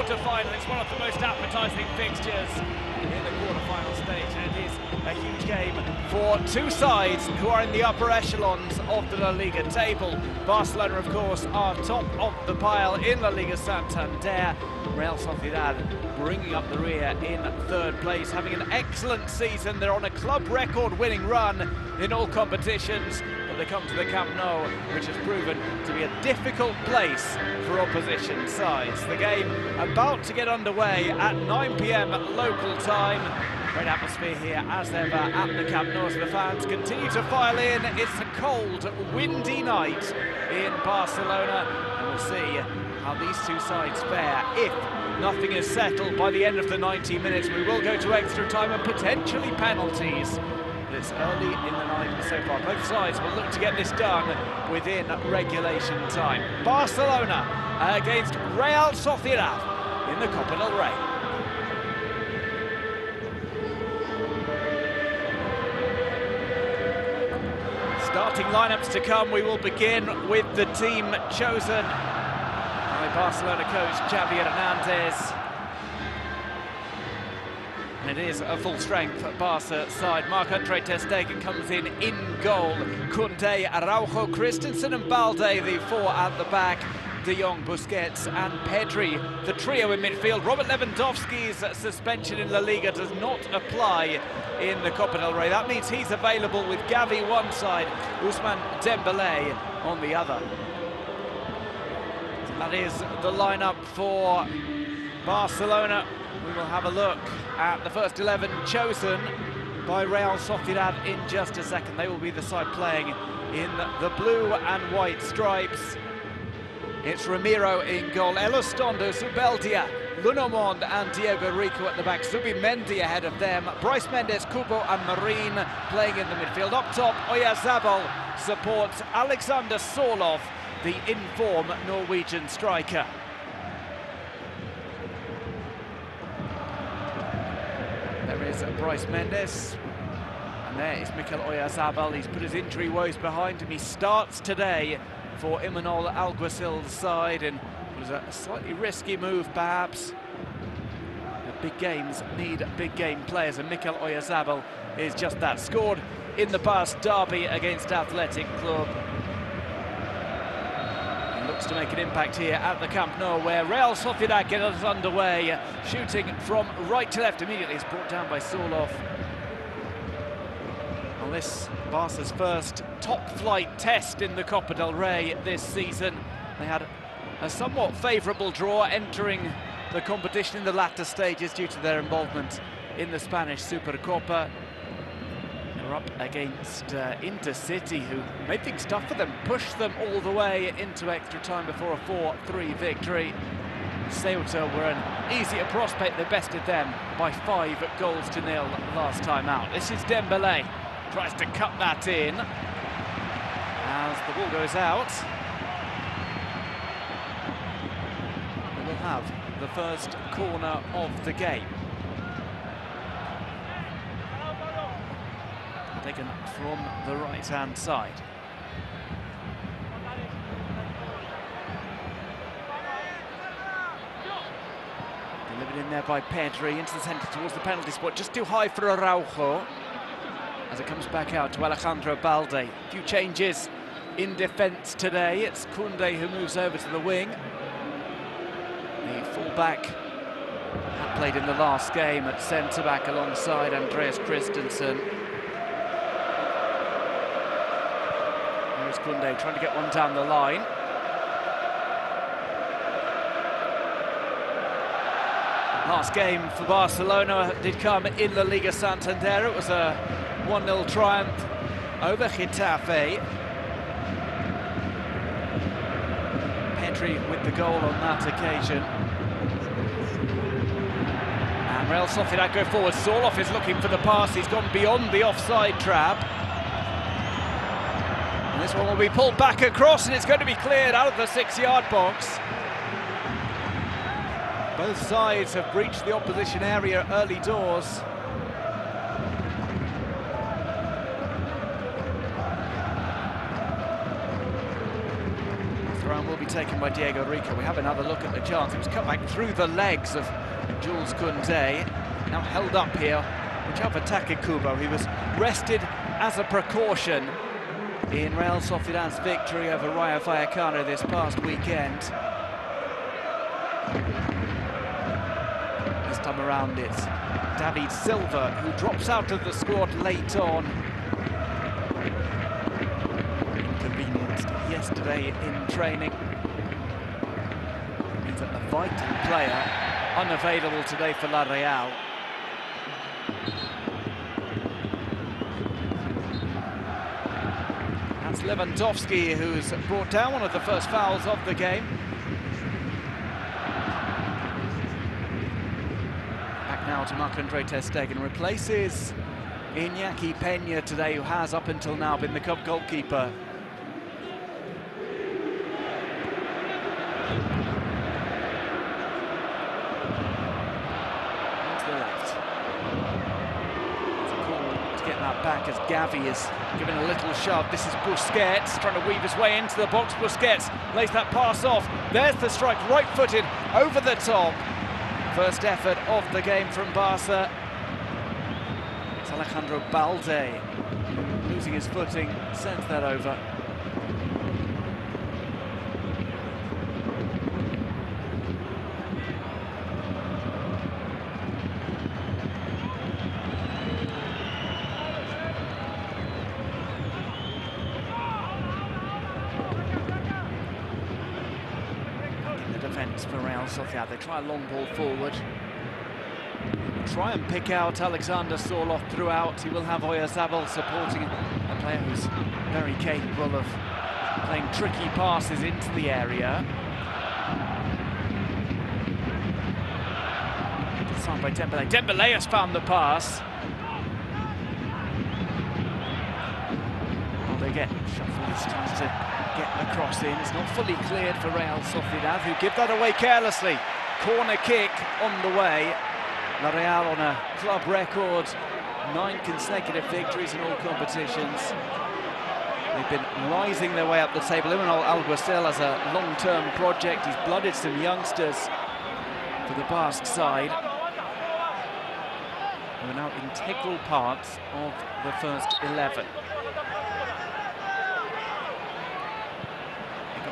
Quarterfinal. It's one of the most appetising fixtures in the quarterfinal stage, and it is a huge game for two sides who are in the upper echelons of the La Liga table. Barcelona, of course, are top of the pile in La Liga Santander. Real Sociedad bringing up the rear in third place, having an excellent season. They're on a club record winning run in all competitions, but they come to the Camp Nou, which has proven to be a difficult place for opposition sides. The game about to get underway at 9 p.m. local time. Great atmosphere here as ever at the Camp Nou as the fans continue to file in. It's a cold, windy night in Barcelona, and we'll see how these two sides fare. If nothing is settled by the end of the 90 minutes, we will go to extra time and potentially penalties. But it's early in the night so far. Both sides will look to get this done within regulation time. Barcelona against Real Sociedad in the Copa del Rey. Starting lineups to come. We will begin with the team chosen by Barcelona coach Xavi Hernandez. And it is a full-strength Barca side. Marc-Andre ter Stegen comes in goal. Koundé, Araujo, Christensen and Balde, the four at the back. De Jong, Busquets and Pedri, the trio in midfield. Robert Lewandowski's suspension in La Liga does not apply in the Copa del Rey. That means he's available with Gavi one side, Ousmane Dembélé on the other. That is the lineup for Barcelona. We will have a look at the first 11 chosen by Real Sociedad in just a second. They will be the side playing in the blue and white stripes. It's Ramiro in goal, Elizondo, Zubeldia, Lunomond and Diego Rico at the back, Zubimendi ahead of them, Bryce Mendes, Kubo and Marin playing in the midfield. Up top, Oyarzabal supports Alexander Sorloth, the in-form Norwegian striker. There is Bryce Mendes, and there is Mikel Oyarzabal. He's put his injury woes behind him. He starts today for Imanol Alguacil's side, and it was a slightly risky move perhaps. The big games need big game players, and Mikel Oyarzabal is just that. Scored in the Basque derby against Athletic Club. He looks to make an impact here at the Camp Nou, where Real Sociedad get us underway. Shooting from right to left immediately. It's brought down by Sorloth. On this Barca's first top-flight test in the Copa del Rey this season. They had a somewhat favourable draw entering the competition in the latter stages due to their involvement in the Spanish Supercopa. They're up against Intercity, who made things tough for them, pushed them all the way into extra time before a 4-3 victory. Ceuta were an easier prospect. They bested them by 5-0 last time out. This is Dembélé. Tries to cut that in as the ball goes out. We will have the first corner of the game. Taken from the right-hand side. Delivered in there by Pedri into the centre towards the penalty spot. Just too high for Araujo, as it comes back out to Alejandro Balde. A few changes in defence today. It's Koundé who moves over to the wing. The full-back Had played in the last game at centre-back alongside Andreas Christensen. Here's Koundé trying to get one down the line. Last game for Barcelona did come in La Liga Santander. It was a 1-0 triumph over Getafe. Pedri with the goal on that occasion. And Real Sociedad go forward. Sorloth is looking for the pass. He's gone beyond the offside trap. And this one will be pulled back across, and it's going to be cleared out of the 6-yard box. Both sides have breached the opposition area early doors. The throw will be taken by Diego Rico. We have another look at the chance. It was cut back through the legs of Jules Koundé. Now held up here. Which attacker Kubo. He was rested as a precaution in Real Sociedad's victory over Rayo Vallecano this past weekend. This time around it's David Silva who drops out of the squad late on. Inconvenienced yesterday in training. Means that a vital player unavailable today for La Real. That's Lewandowski who's brought down one of the first fouls of the game. Now to Marc-Andre ter Stegen, replaces Iñaki Peña today, who has up until now been the club goalkeeper. To the left. It's a call to get that back as Gavi is giving a little shove. This is Busquets trying to weave his way into the box. Busquets lays that pass off. There's the strike, right-footed over the top. First effort of the game from Barca. It's Alejandro Balde losing his footing, sends that over. For Real Sociedad, they try a long ball forward. Try and pick out Alexander Sorloth throughout. He will have Oyarzabal supporting a player who's very capable of playing tricky passes into the area. Signed by Dembélé. Dembélé has found the pass. Well, they get shuffled. He tries to get the cross in. It's not fully cleared for Real Sociedad, who give that away carelessly. Corner kick on the way. La Real on a club record, 9 consecutive victories in all competitions. They've been rising their way up the table. Imanol Alguacil has a long-term project. He's blooded some youngsters for the Basque side, who are now integral parts of the first 11.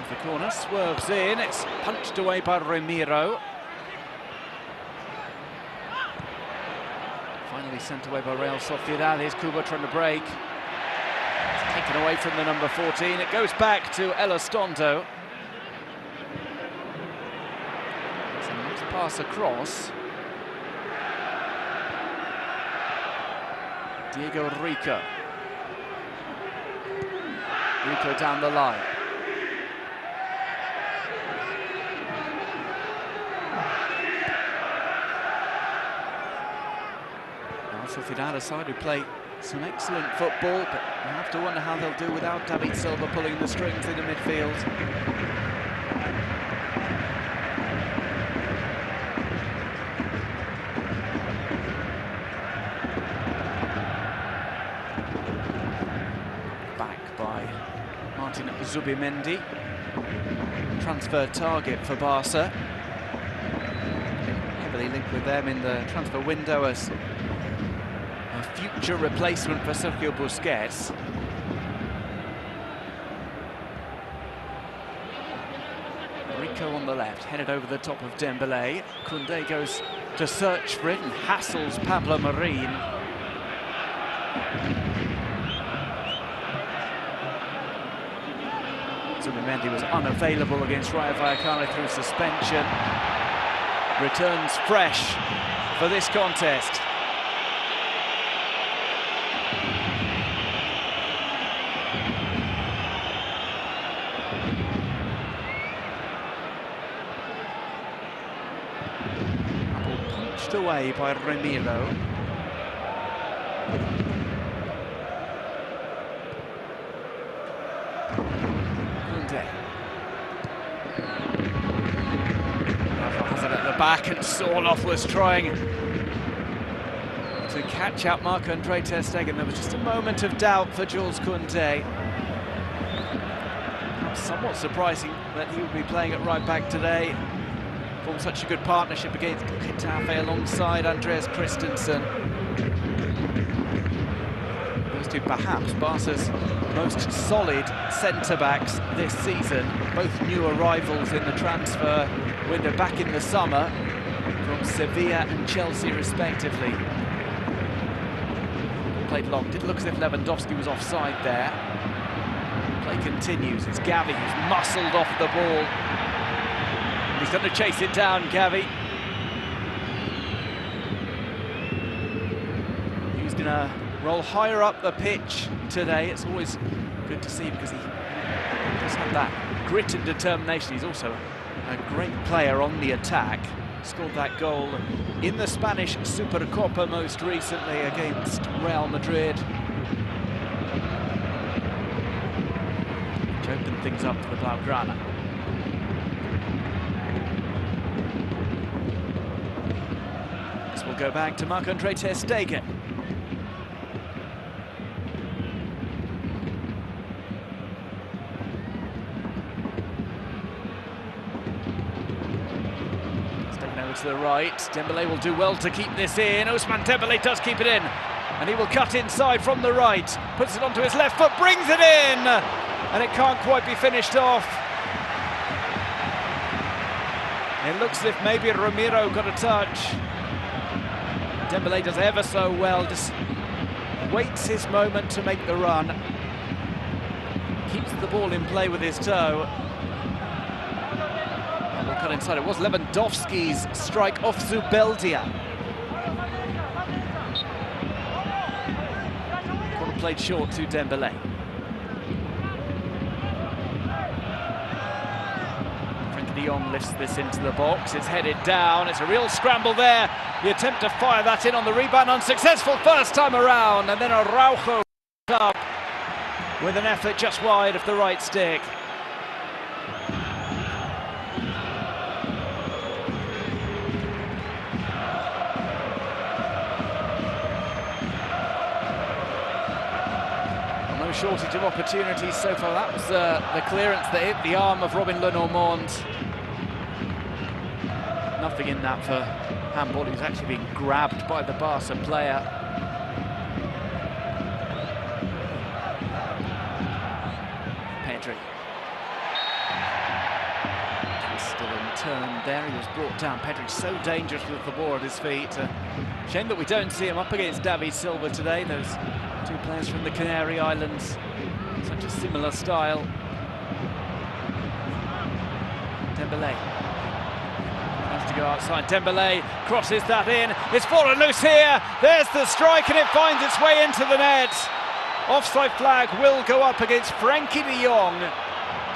The corner swerves in, it's punched away by Ramiro. Finally sent away by Real Sociedad. Here's Kubo trying to break. It's taken away from the number 14. It goes back to Elizondo. It's a nice pass across. Diego Rico. Rico down the line. Sociedad, a side who play some excellent football, but you have to wonder how they'll do without David Silva pulling the strings in the midfield. Back by Martin Zubimendi. Transfer target for Barca. Heavily linked with them in the transfer window as a future replacement for Sergio Busquets. Rico on the left, headed over the top of Dembélé. Koundé goes to search for it and hassles Pablo Marin. Zubimendi was unavailable against Rayo Vallecano through suspension. Returns fresh for this contest. Punched away by Ramiro. Has it at the back, and Sorloth was trying to catch out Marc-Andre ter Stegen. There was just a moment of doubt for Jules Koundé. Somewhat surprising that he would be playing at right back today. Formed such a good partnership against Getafe alongside Andreas Christensen. Those two perhaps Barca's most solid centre-backs this season. Both new arrivals in the transfer window back in the summer from Sevilla and Chelsea respectively. Played long. Did look as if Lewandowski was offside there. Play continues. It's Gavi who's muscled off the ball. He's going to chase it down, Gavi. He's going to roll higher up the pitch today. It's always good to see because he does have that grit and determination. He's also a great player on the attack. Scored that goal in the Spanish Supercopa most recently against Real Madrid. Which opened things up for the Blaugrana. This will go back to Marc-Andre ter Stegen. To the right, Dembélé will do well to keep this in. Ousmane Dembélé does keep it in, and he will cut inside from the right, puts it onto his left foot, brings it in, and it can't quite be finished off. It looks as if maybe Ramiro got a touch. Dembélé does ever so well, just waits his moment to make the run, keeps the ball in play with his toe. Cut inside. It was Lewandowski's strike off Zubeldia. Corner played short to Dembélé. Frenkie de Jong lifts this into the box. It's headed down. It's a real scramble there. The attempt to fire that in on the rebound, unsuccessful first time around, and then Araujo up with an effort just wide of the right stick. Shortage of opportunities so far. That was the clearance that hit the arm of Robin Lenormand. Nothing in that for handball. He was actually being grabbed by the Barca player. Pedri. Still in turn there. He was brought down. Pedri so dangerous with the ball at his feet. Shame that we don't see him up against David Silva today. Those two players from the Canary Islands, such a similar style. Dembélé has to go outside. Dembélé crosses that in. It's fallen loose here. There's the strike, and it finds its way into the net. Offside flag will go up against Frenkie de Jong,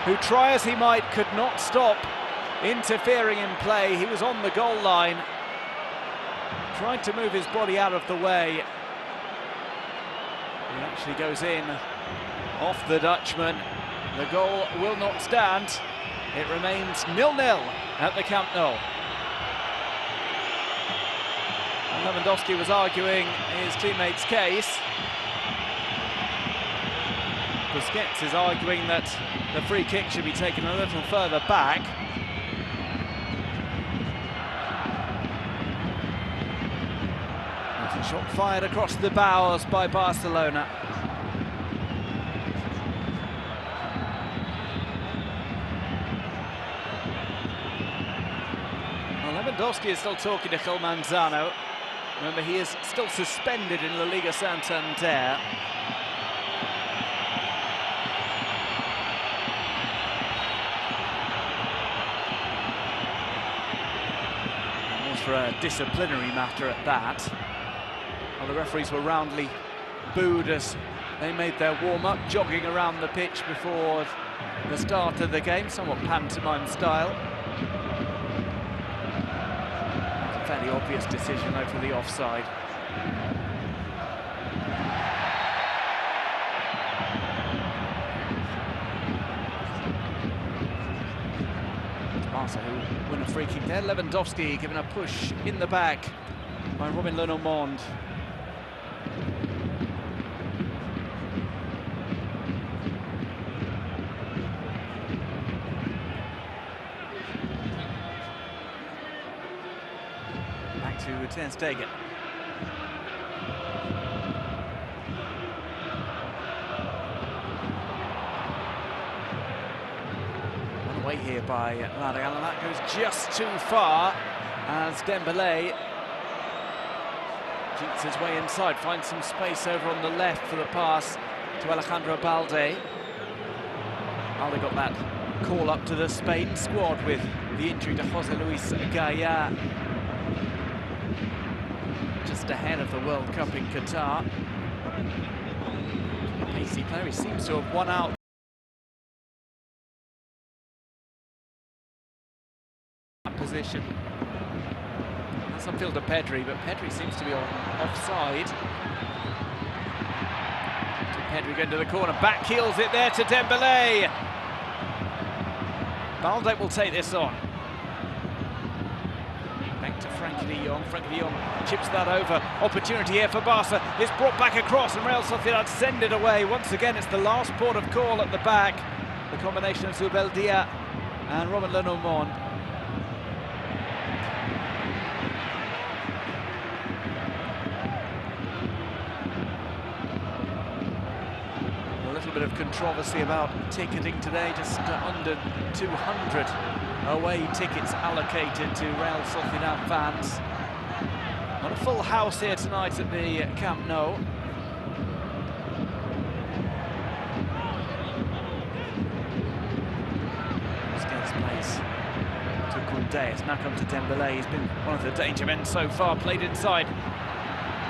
who, try as he might, could not stop interfering in play. He was on the goal line, tried to move his body out of the way. He actually goes in off the Dutchman. The goal will not stand. It remains 0-0 at the Camp Nou. And Lewandowski was arguing his teammate's case. Busquets is arguing that the free kick should be taken a little further back. Shot fired across the bows by Barcelona. Well, Lewandowski is still talking to Gil Manzano. Remember, he is still suspended in La Liga Santander. It was for a disciplinary matter at that. Well, the referees were roundly booed as they made their warm-up, jogging around the pitch before the start of the game, somewhat pantomime style. A fairly obvious decision though for the offside. Barca who win a free kick there. Lewandowski given a push in the back by Robin Lenormand. Back to Ter Stegen. One away here by Maragall, and that goes just too far as Dembélé cheats his way inside, finds some space over on the left for the pass to Alejandro Balde. Balde got that call up to the Spain squad with the injury to José Luis Gaya. Just ahead of the World Cup in Qatar. Pacey player, he seems to have won out. Position. That's upfield to Pedri, but Pedri seems to be offside. Pedri going to the corner, back heels it there to Dembélé. Balde will take this on. Back to Frenkie de Jong. Frenkie de Jong chips that over. Opportunity here for Barca. It's brought back across and Real Sociedad send it away. Once again, it's the last port of call at the back. The combination of Zubeldia and Robin Lenormand. A little bit of controversy about ticketing today, just under 200 away tickets allocated to Real Sociedad fans. Not a full house here tonight at the Camp Nou. Busquets plays to Koundé. It's now come to Dembélé. He's been one of the danger men so far, played inside.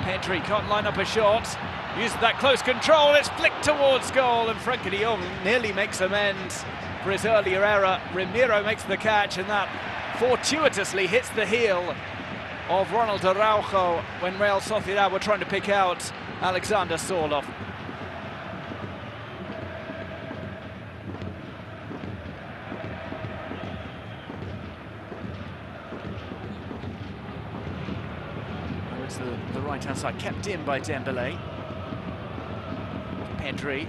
Pedri can't line up a shot. Uses that close control, it's flicked towards goal, and Frenkie de Jong nearly makes amends for his earlier error. Ramiro makes the catch, and that fortuitously hits the heel of Ronald Araujo when Real Sociedad were trying to pick out Alexander Sorloth. It's the right-hand side, kept in by Dembélé. Pedri.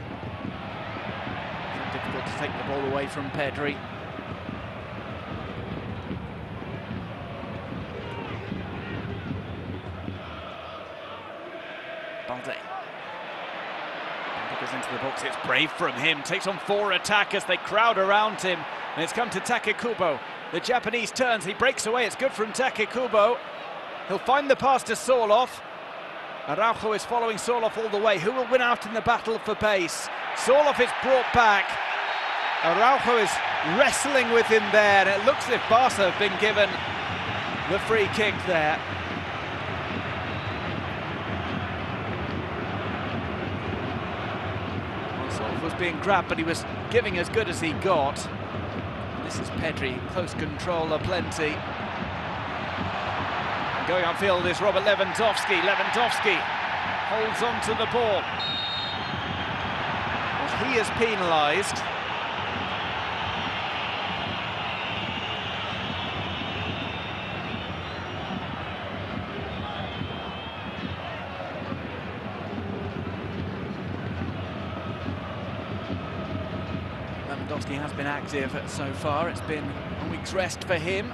It's difficult to take the ball away from Pedri. Balde. Goes into the box, it's brave from him, takes on 4 attackers, they crowd around him, and it's come to Takekubo. The Japanese turns, he breaks away, it's good from Takekubo. He'll find the pass to Sorloth. Araujo is following Sorloth all the way. Who will win out in the battle for pace? Sorloth is brought back. Araujo is wrestling with him there, and it looks as if Barca have been given the free kick there. Well, Sorloth was being grabbed, but he was giving as good as he got. This is Pedri, close control aplenty. Going upfield is Robert Lewandowski. Lewandowski holds on to the ball. Well, he is penalised. Lewandowski has been active so far. It's been a week's rest for him.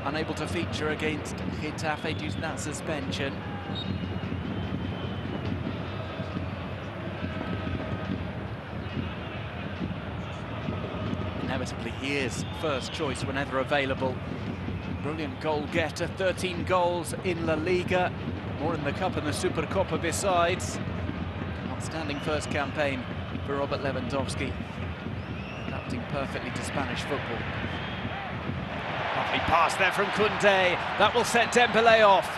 Unable to feature against Getafe due to that suspension. Inevitably, he is first choice whenever available Brilliant goal-getter, 13 goals in La Liga, more in the Cup and the Supercopa besides. Outstanding first campaign for Robert Lewandowski, adapting perfectly to Spanish football. Lovely pass there from Koundé, that will set Dembélé off.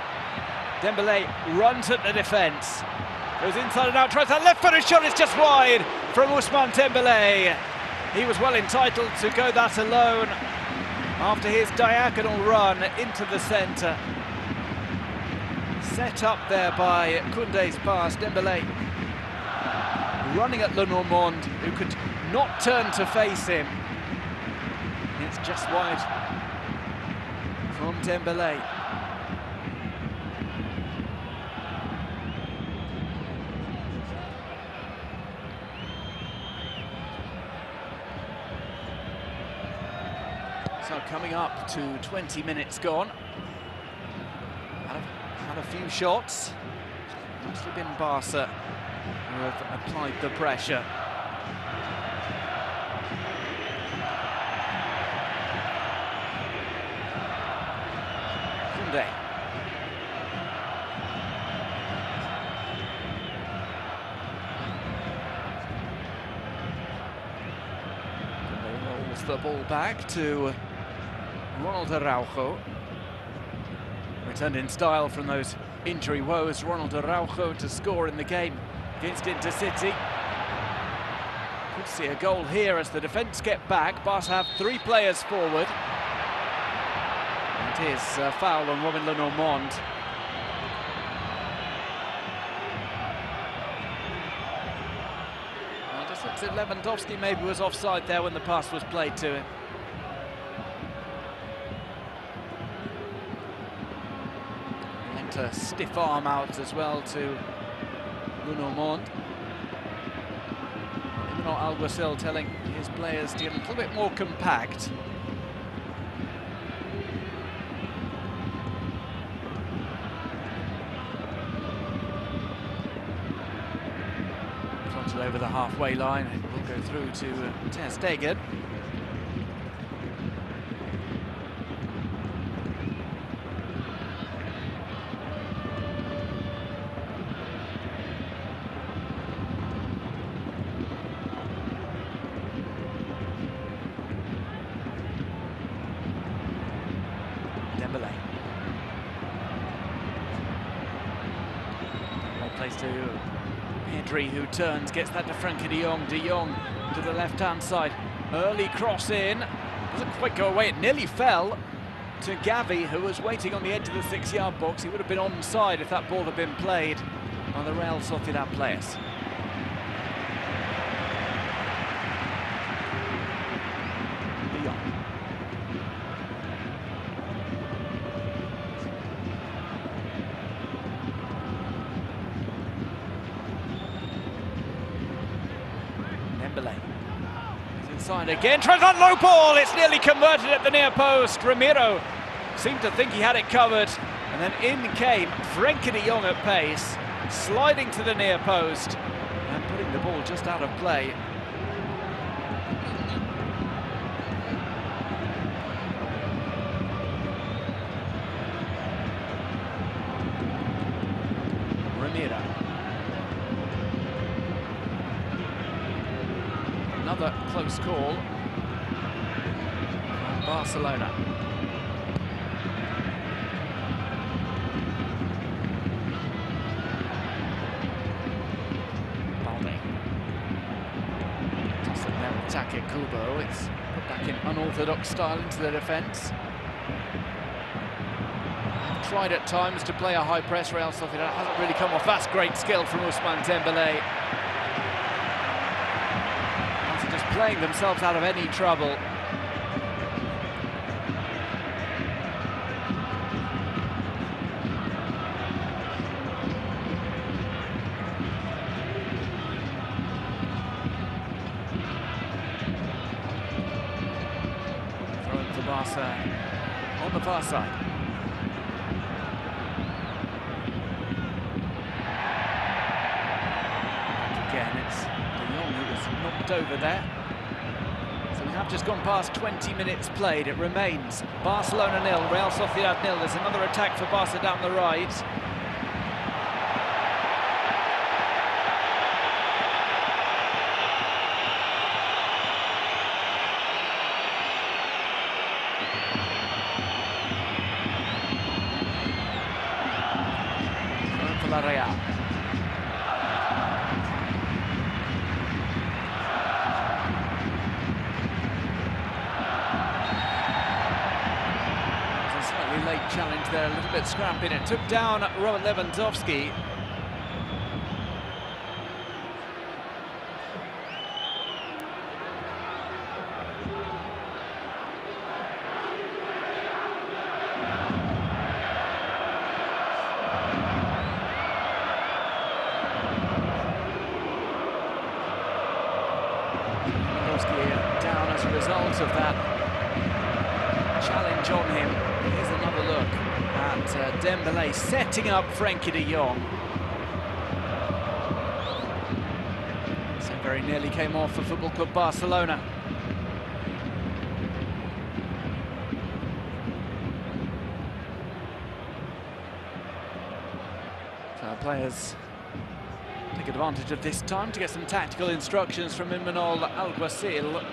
Dembélé runs at the defence, goes inside and out, tries that left-footed shot, it's just wide from Ousmane Dembélé. He was well entitled to go that alone after his diagonal run into the centre. Set up there by Koundé's pass. Dembélé running at Lenormand, who could not turn to face him. It's just wide from Dembélé. So coming up to 20 minutes gone. Had a few shots. Mostly been Barca who have applied the pressure. Koundé. Koundé rolls the ball back to Ronald Araujo. Returned in style from those injury woes. Ronald Araujo to score in the game against Intercity. Could see a goal here as the defence get back. Barca have 3 players forward. And it is a foul on Robin Lenormand. Well, just looks at Lewandowski maybe was offside there when the pass was played to him. A stiff arm out as well to Lenormand. Emmanuel Alguacil telling his players to get a little bit more compact. Trotted over the halfway line, it will go through to Ter Stegen. Dembélé. Well placed to Pedri, who turns, gets that to Frenkie de Jong. De Jong to the left-hand side. Early cross in. Doesn't quite go away. It nearly fell to Gavi, who was waiting on the edge of the 6-yard box. He would have been onside if that ball had been played by the Real Sociedad players. De Jong. Dembélé is inside again, tries that low ball, it's nearly converted at the near post. Ramiro seemed to think he had it covered, and then in came Frenkie de Jong at pace, sliding to the near post and putting the ball just out of play. Ramiro. Another close call from Barcelona. Balde. Doesn't now attack it, Kubo. It's put back in unorthodox style into the defence. Tried at times to play a high press. Real Sociedad hasn't really come off. That's great skill from Ousmane Dembélé. Playing themselves out of any trouble. Throw it to Barca on the far side. Again, it's De Jong who was knocked over there. So we have just gone past 20 minutes played. It remains Barcelona 0, Real Sociedad 0. There's another attack for Barca down the right. For La Real. Late challenge there, a little bit scrapping. It took down Robert Lewandowski. Lewandowski down as a result of that challenge on him. Here's another look at Dembélé setting up Frenkie de Jong. So very nearly came off for Football Club Barcelona. So our players take advantage of this time to get some tactical instructions from Imanol Alguacil.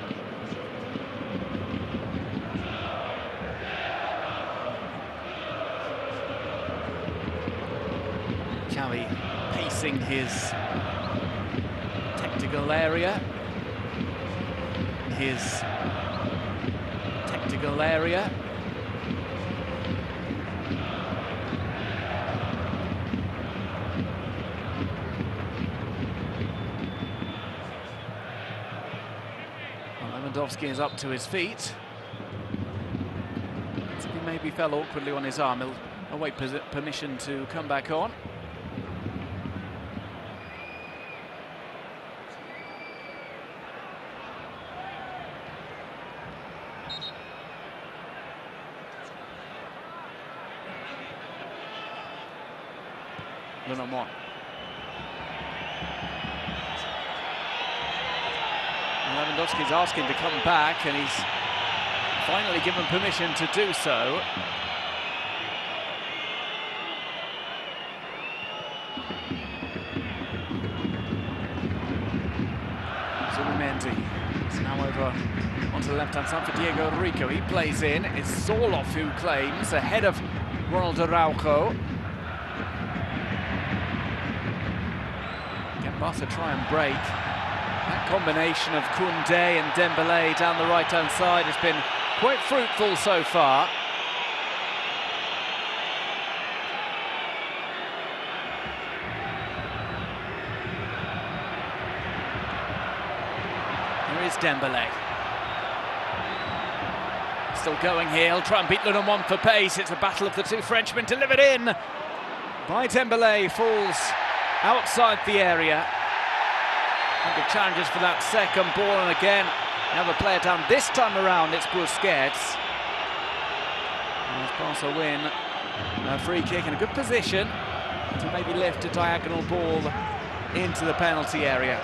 Xavi pacing his tactical area. Lewandowski is up to his feet. He maybe fell awkwardly on his arm. He'll await permission to come back on. Lewandowski's asking to come back, and he's finally given permission to do so. Zubimendi is now over onto the left-hand side for Diego Rico. He plays in. It's Zorloff who claims ahead of Ronald Araujo. Barca try and break. That combination of Koundé and Dembélé down the right-hand side has been quite fruitful so far. Here is Dembélé. Still going here, he'll try and beat Le for pace. It's a battle of the two Frenchmen, delivered in by Dembélé, falls outside the area. And the challenges for that second ball, and again another player down. This time around it's Busquets. As Barca win a free kick in a good position to maybe lift a diagonal ball into the penalty area.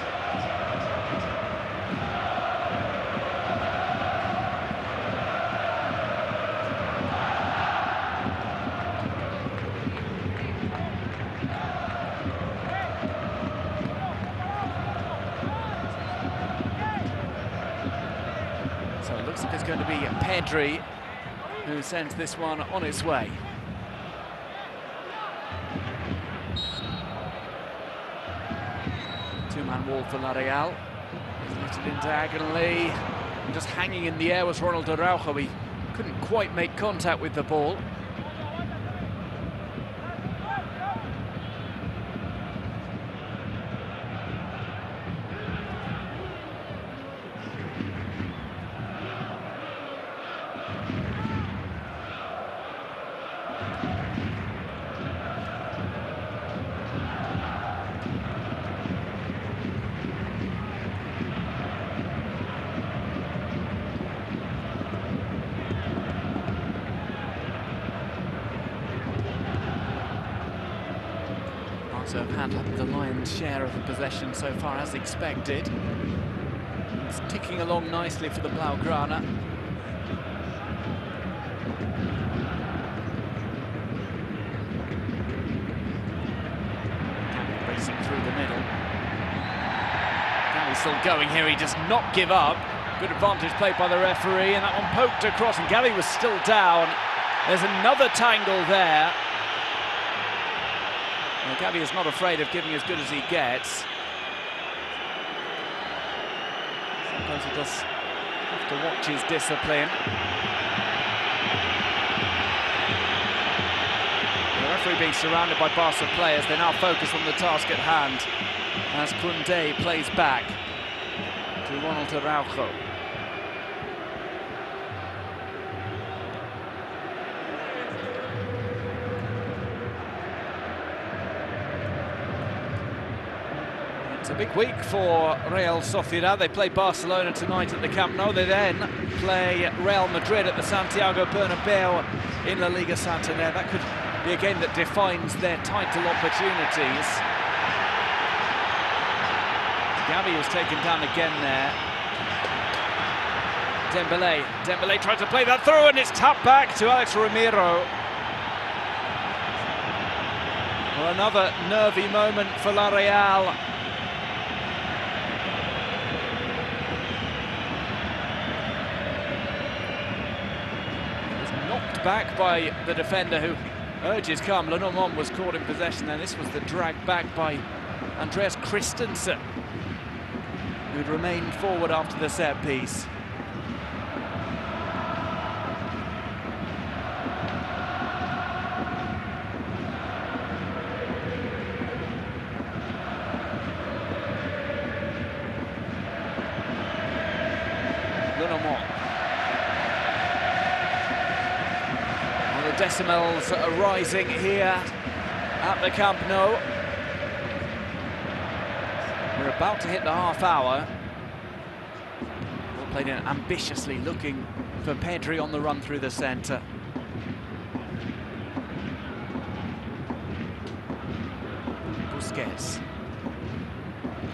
So it looks like it's going to be Pedri who sends this one on its way. Two-man wall for La Real. He's lifted in diagonally. And just hanging in the air was Ronald Araujo. He couldn't quite make contact with the ball. Have had the lion's share of the possession so far, as expected. It's ticking along nicely for the Blaugrana. Racing through the middle. Gavi's still going here, he does not give up. Good advantage played by the referee, and that one poked across, and Gavi was still down. There's another tangle there. Well, Gavi is not afraid of giving as good as he gets. Sometimes he does have to watch his discipline. The referee being surrounded by Barca players, they now focus on the task at hand as Koundé plays back to Ronald Araujo. It's a big week for Real Sociedad. They play Barcelona tonight at the Camp Nou. They then play Real Madrid at the Santiago Bernabeu in La Liga Santander. That could be a game that defines their title opportunities. Gavi was taken down again there. Dembélé tried to play that through, and it's tapped back to Alex Ramiro. Well, another nervy moment for La Real. Back by the defender who urges calm. Lenormand was caught in possession, and this was the drag back by Andreas Christensen, who'd remained forward after the set piece. Lenormand. Decimals are rising here at the Camp Nou. We're about to hit the half hour. Ball played in ambitiously, looking for Pedri on the run through the centre. Busquets.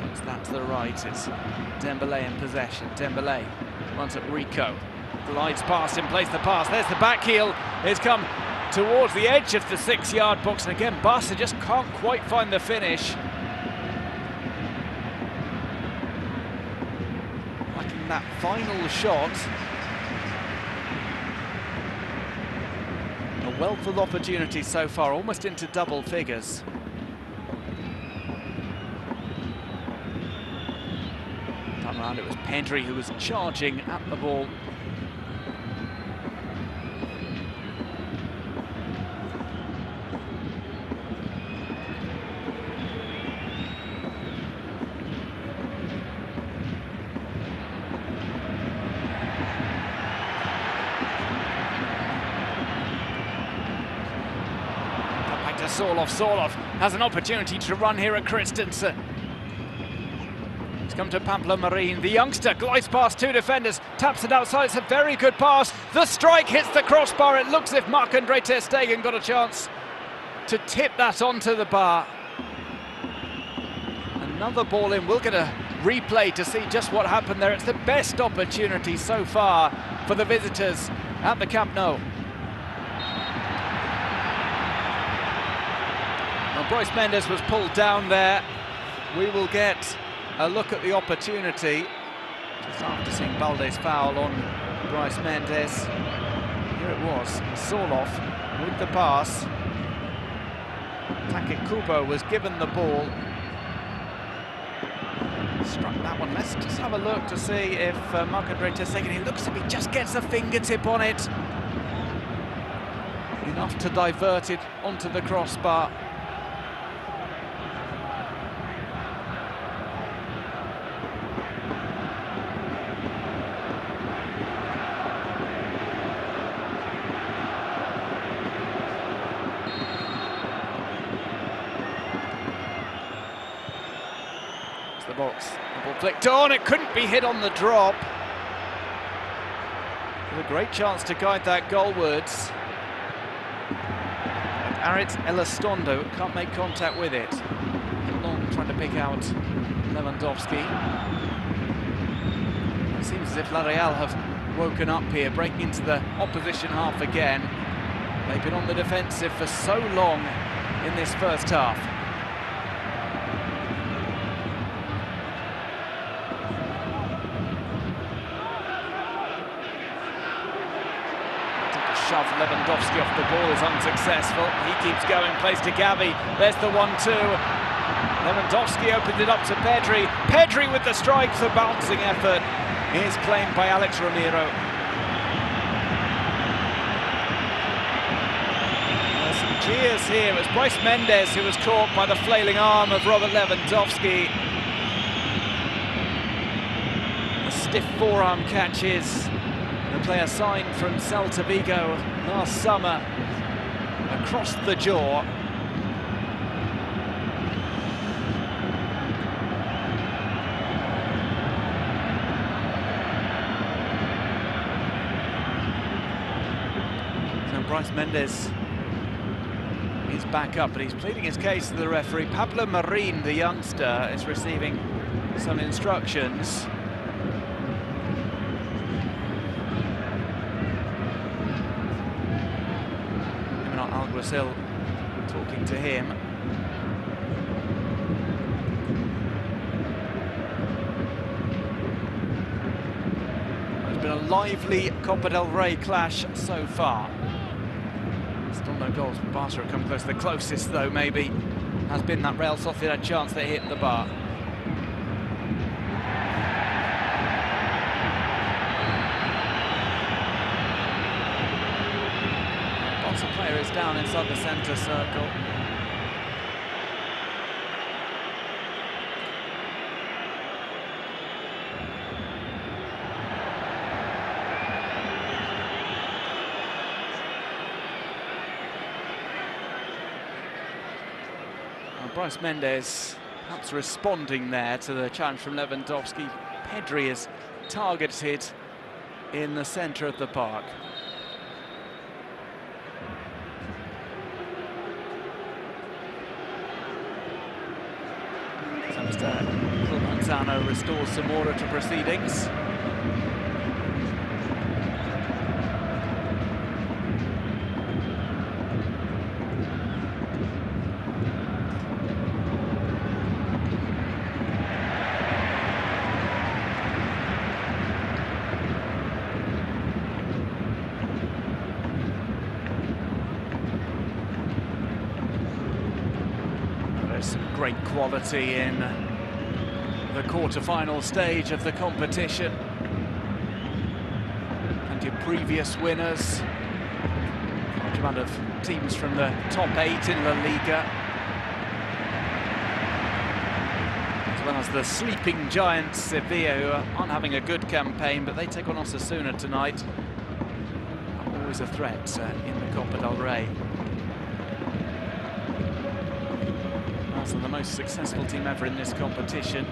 Puts that to the right. It's Dembélé in possession. Dembélé runs at Rico. Glides past him, plays the pass. There's the back heel. It's come towards the edge of the 6-yard box, and again Barca just can't quite find the finish. Lacking that final shot. A wealth of opportunities so far, almost into double figures. Time around it was Pedri who was charging at the ball. Sorloth has an opportunity to run here at Christensen. He's come to Pamplona Marine. The youngster glides past two defenders, taps it outside. It's a very good pass. The strike hits the crossbar. It looks as if Marc-Andre ter Stegen got a chance to tip that onto the bar. Another ball in. We'll get a replay to see just what happened there. It's the best opportunity so far for the visitors at the Camp Nou. Bryce Mendes was pulled down there. We will get a look at the opportunity just after seeing Balde's foul on Bryce Mendes. Here it was, Sorloth with the pass. Take Kubo was given the ball. Struck that one. Let's just have a look to see if Marc-Andre ter Stegen, he looks as if he just gets a fingertip on it. Enough to divert it onto the crossbar. The box, the ball flicked on, it couldn't be hit on the drop. With a great chance to guide that goalwards. But Aritz Elizondo can't make contact with it. Long trying to pick out Lewandowski. It seems as if La Real have woken up here, breaking into the opposition half again. They've been on the defensive for so long in this first half. Shove Lewandowski off the ball is unsuccessful. He keeps going, plays to Gavi. There's the 1-2. Lewandowski opened it up to Pedri. Pedri with the strike, the bouncing effort is claimed by Alex Ramiro. There's some cheers here. It was Bryce Mendes who was caught by the flailing arm of Robert Lewandowski. The stiff forearm catches. The player signed from Celta Vigo last summer across the jaw. So Bryce Mendes is back up, but he's pleading his case to the referee. Pablo Marin, the youngster, is receiving some instructions. Brazil talking to him. There's been a lively Copa del Rey clash so far. Still no goals. Barca have come close. The closest, though, maybe, has been that Real Sociedad chance they hit the bar. Player is down inside the centre circle. Bryce Mendes perhaps responding there to the challenge from Lewandowski. Pedri is targeted in the centre of the park. Mr. Manzano restores some order to proceedings. Some great quality in the quarter-final stage of the competition. And your previous winners, large amount of teams from the top 8 in La Liga, as well as the sleeping giants Sevilla, who aren't having a good campaign, but they take on Osasuna tonight. Always a threat in the Copa del Rey. The most successful team ever in this competition.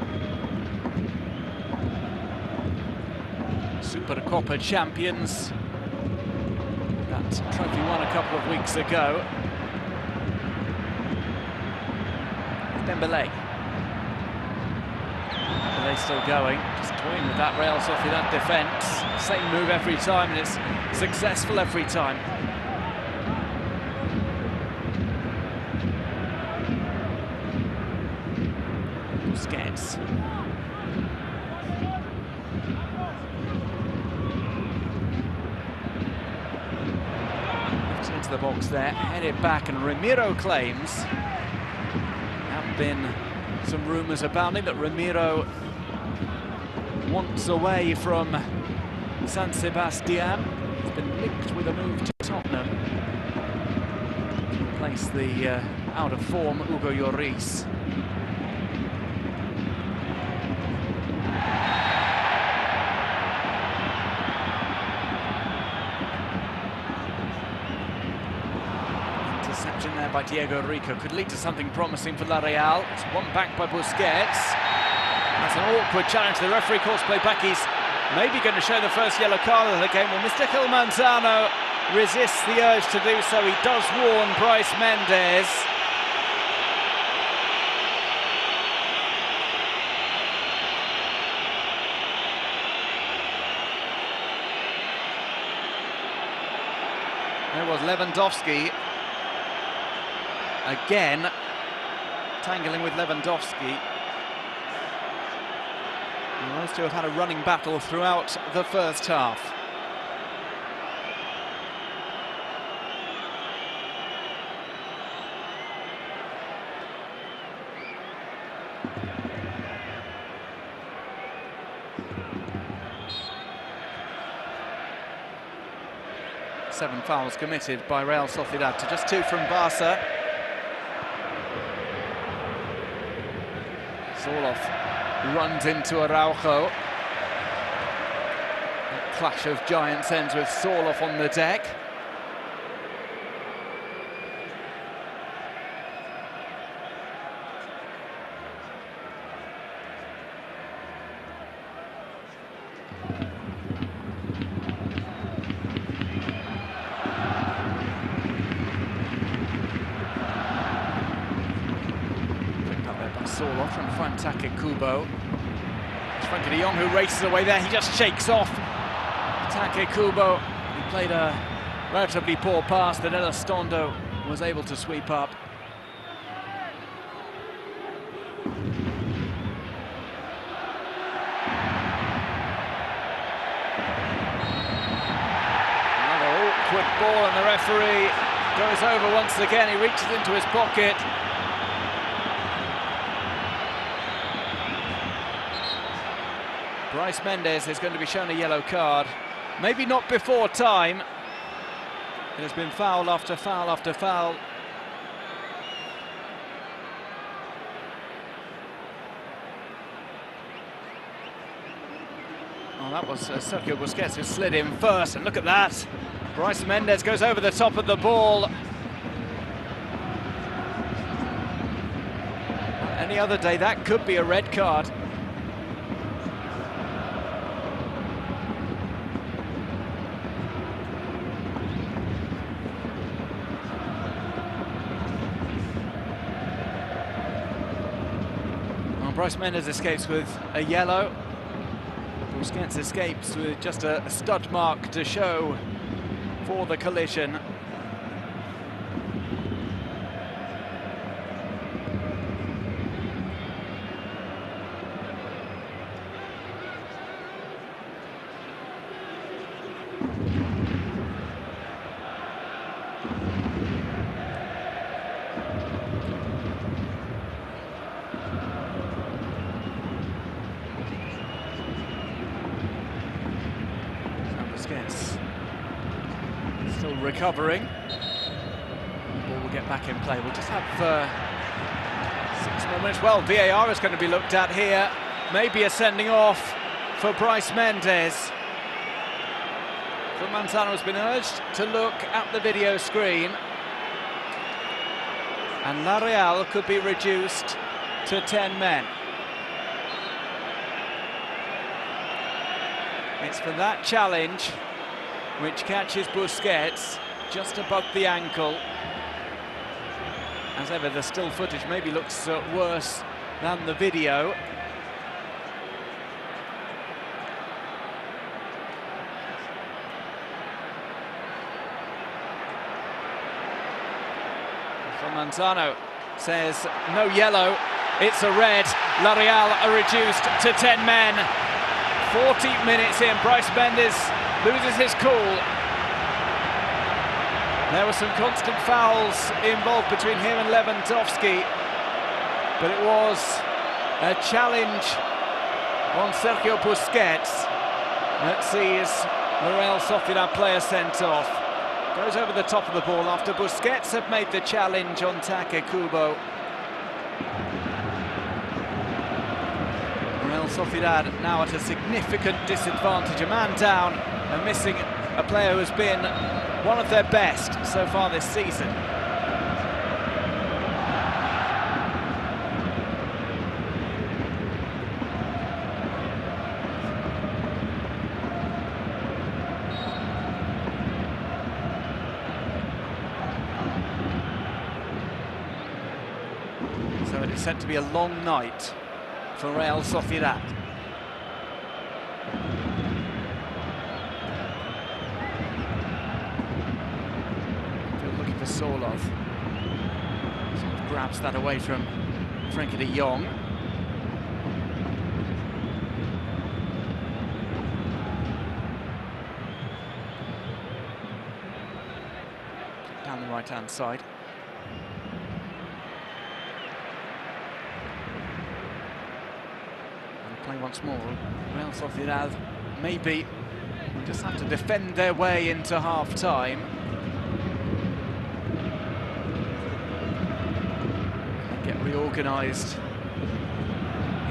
Super Copa champions. That trophy won a couple of weeks ago. Dembélé. Dembélé still going, just toying with that Real Sociedad defence. Same move every time, and it's successful every time. Busquets. Into the box there, headed back, and Ramiro claims there have been some rumours about him that Ramiro wants away from San Sebastian. He's been linked with a move to Tottenham to replace the out-of-form Hugo Lloris. Interception there by Diego Rico could lead to something promising for La Real. It's one back by Busquets. That's an awkward challenge. The referee calls play back. He's maybe going to show the first yellow card of the game. Well, Mr. Gil Manzano resists the urge to do so. He does warn Bryce Mendes. There was Lewandowski. Again, tangling with Lewandowski. And those two have had a running battle throughout the first half. Seven fouls committed by Real Sociedad to just 2 from Barca. Sorloth runs into Araujo. That clash of giants ends with Sorloth on the deck. Sorloth trying to find Take Kubo. It's Frankie de Jong who races away there. He just shakes off Take Kubo. He played a relatively poor pass that Elizondo was able to sweep up. Another awkward ball, and the referee goes over once again. He reaches into his pocket. Bryce Mendes is going to be shown a yellow card. Maybe not before time. It has been foul after foul after foul. Oh, that was Sergio Busquets who slid in first, and look at that. Bryce Mendes goes over the top of the ball. Any other day, that could be a red card. Bryce Mendes escapes with a yellow. Busquets escapes with just a stud mark to show for the collision. Still recovering. The ball will get back in play. We'll just have 6 more minutes. Well, VAR is going to be looked at here. Maybe a sending off for Bryce Mendes. Manzano has been urged to look at the video screen. And La Real could be reduced to 10 men. It's for that challenge, which catches Busquets just above the ankle. As ever, the still footage maybe looks worse than the video. So Manzano says no yellow, it's a red. La Real are reduced to 10 men. 40 minutes in, Bryce Mendes loses his cool. There were some constant fouls involved between him and Lewandowski, but it was a challenge on Sergio Busquets that sees the Real Sociedad player sent off. Goes over the top of the ball after Busquets had made the challenge on Take Kubo. Real Sociedad now at a significant disadvantage, a man down and missing a player who has been one of their best so far this season. So it is set to be a long night for Real Sociedad. Sorloth. Sort of grabs that away from Frankie de Jong. Down the right-hand side. And play once more. Real Sociedad maybe just have to defend their way into half-time. Get reorganised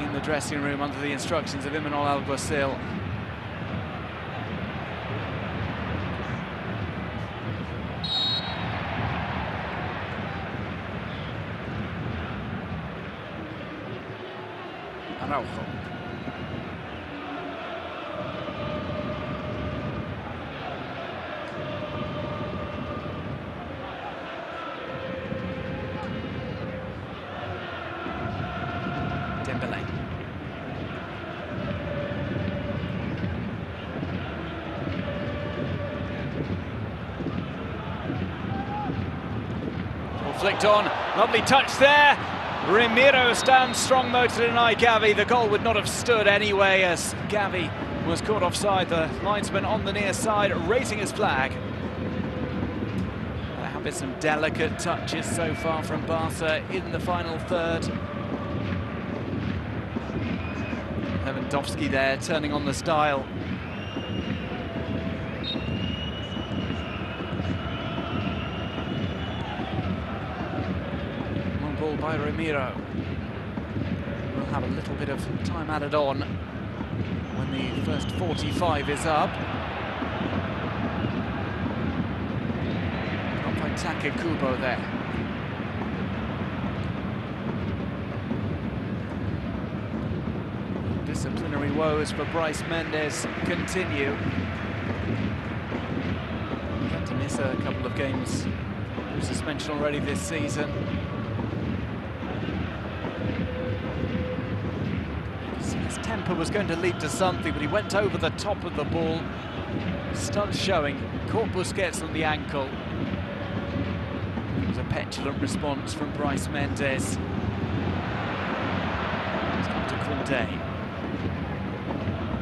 in the dressing room under the instructions of Imanol Alguacil. Araujo. Dembele. All flicked on, lovely touch there. Ramiro stands strong-motored and Gavi. The goal would not have stood anyway as Gavi was caught offside. The linesman on the near side raising his flag. There have been some delicate touches so far from Barca in the final third. Lewandowski there turning on the style. Ball by Ramiro. We'll have a little bit of time added on when the first 45 is up. Not by Take Kubo there. Disciplinary woes for Bryce Mendes continue. Had to miss a couple of games of suspension already this season. His temper was going to lead to something, but he went over the top of the ball. Studs showing, caught Busquets on the ankle. It was a petulant response from Bryce Mendes. It's come to Koundé.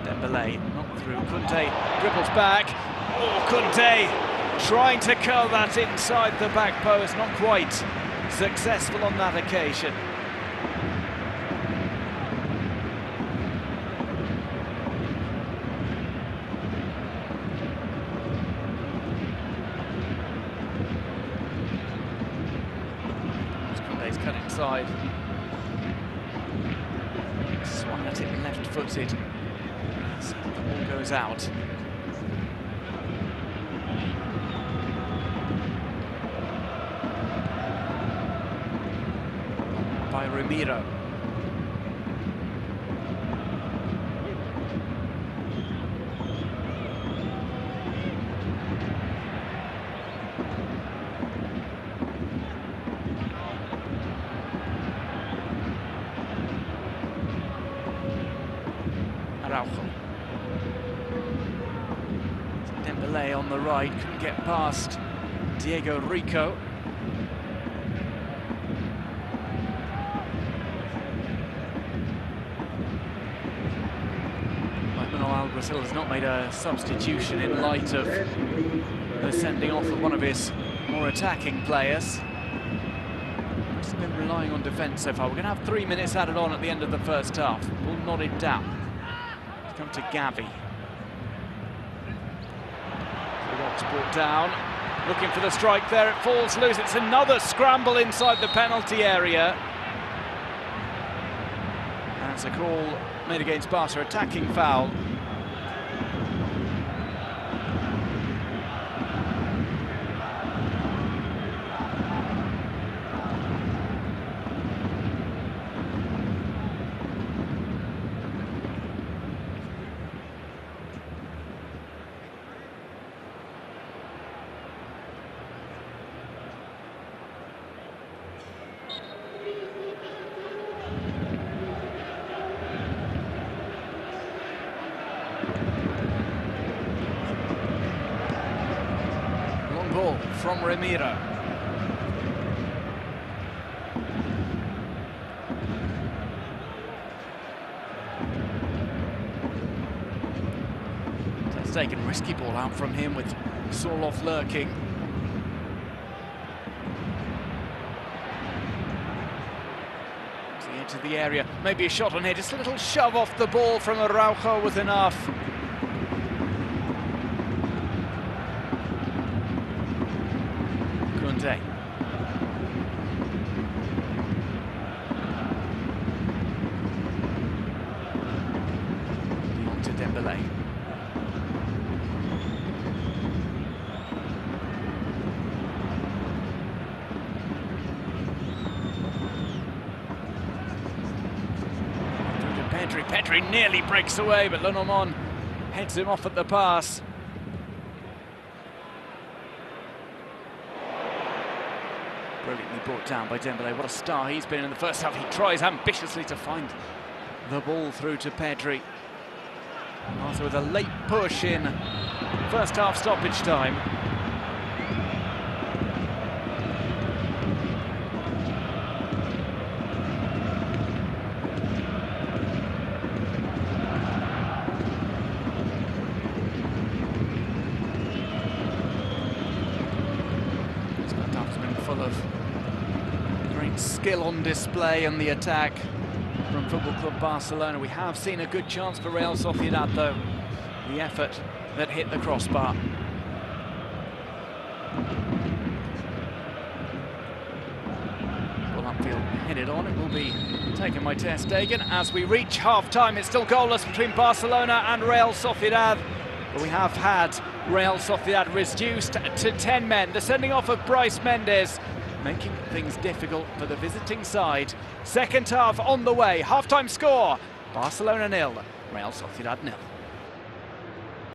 Dembele, not through. Koundé dribbles back. Oh, Koundé trying to curl that inside the back post, not quite successful on that occasion. Koundé's cut inside. Swung at it left-footed. So the ball goes out. By Ramiro. Araujo. Dembele on the right, couldn't get past Diego Rico. Alguacil has not made a substitution in light of the sending off of one of his more attacking players. He's been relying on defence so far. We're going to have 3 minutes added on at the end of the first half. Ball nodded down. It's come to Gavi. It's brought down. Looking for the strike there. It falls loose. It's another scramble inside the penalty area. And it's a call made against Barca, attacking foul. Ball from Ramiro. mistaken. Risky ball out from him with Sorloth lurking. Into the area, maybe a shot on here, just a little shove off the ball from Araujo was enough. Kunde. On to Dembele. Pedri nearly breaks away, but Lenormand heads him off at the pass. Brilliantly brought down by Dembele. What a star he's been in the first half. He tries ambitiously to find the ball through to Pedri. Also with a late push in first half stoppage time. Full of great skill on display in the attack from Football Club Barcelona. We have seen a good chance for Real Sociedad though. The effort that hit the crossbar. Well, upfield headed on, it will be taken by Ter Stegen. As we reach half-time, it's still goalless between Barcelona and Real Sociedad. But we have had Real Sociedad reduced to 10 men. The sending off of Bryce Mendes, making things difficult for the visiting side. Second half on the way. Half-time score, Barcelona 0, Real Sociedad 0.